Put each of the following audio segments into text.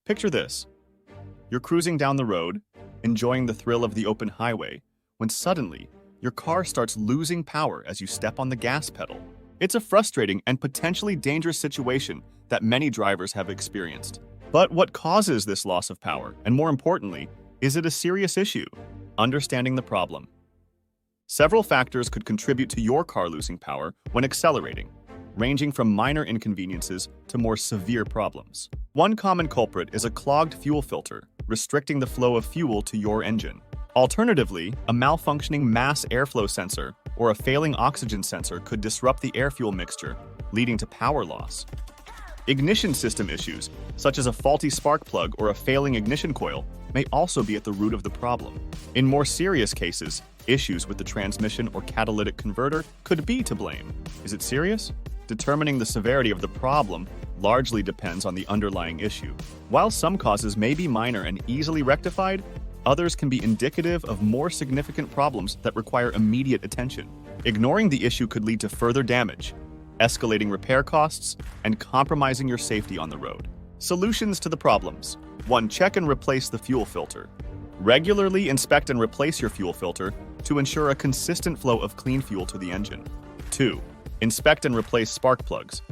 Picture this. You're cruising down the road, enjoying the thrill of the open highway, when suddenly, your car starts losing power as you step on the gas pedal. It's a frustrating and potentially dangerous situation that many drivers have experienced. But what causes this loss of power? And more importantly, is it a serious issue? Understanding the problem. Several factors could contribute to your car losing power when accelerating, ranging from minor inconveniences to more severe problems. One common culprit is a clogged fuel filter, restricting the flow of fuel to your engine. Alternatively, a malfunctioning mass airflow sensor or a failing oxygen sensor could disrupt the air-fuel mixture, leading to power loss. Ignition system issues, such as a faulty spark plug or a failing ignition coil, may also be at the root of the problem. In more serious cases, issues with the transmission or catalytic converter could be to blame. Is it serious? Determining the severity of the problem largely depends on the underlying issue. While some causes may be minor and easily rectified, others can be indicative of more significant problems that require immediate attention. Ignoring the issue could lead to further damage, escalating repair costs, and compromising your safety on the road. Solutions to the problems. 1. Check and replace the fuel filter. Regularly inspect and replace your fuel filter to ensure a consistent flow of clean fuel to the engine. 2. Inspect and replace spark plugs.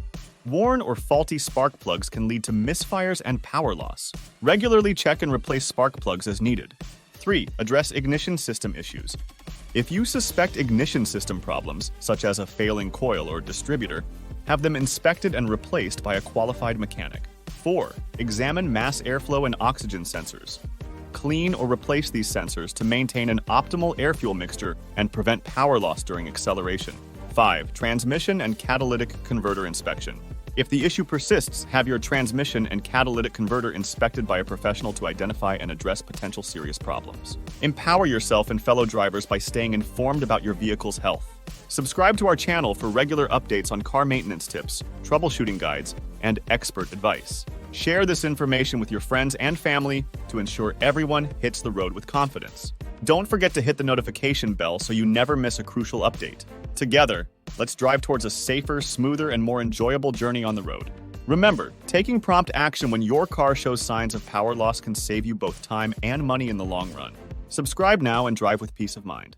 Worn or faulty spark plugs can lead to misfires and power loss. Regularly check and replace spark plugs as needed. 3. Address ignition system issues. If you suspect ignition system problems, such as a failing coil or distributor, have them inspected and replaced by a qualified mechanic. 4. Examine mass airflow and oxygen sensors. Clean or replace these sensors to maintain an optimal air-fuel mixture and prevent power loss during acceleration. 5. Transmission and catalytic converter inspection. If the issue persists, have your transmission and catalytic converter inspected by a professional to identify and address potential serious problems. Empower yourself and fellow drivers by staying informed about your vehicle's health. Subscribe to our channel for regular updates on car maintenance tips, troubleshooting guides, and expert advice. Share this information with your friends and family to ensure everyone hits the road with confidence. Don't forget to hit the notification bell so you never miss a crucial update. Together, let's drive towards a safer, smoother, and more enjoyable journey on the road. Remember, taking prompt action when your car shows signs of power loss can save you both time and money in the long run. Subscribe now and drive with peace of mind.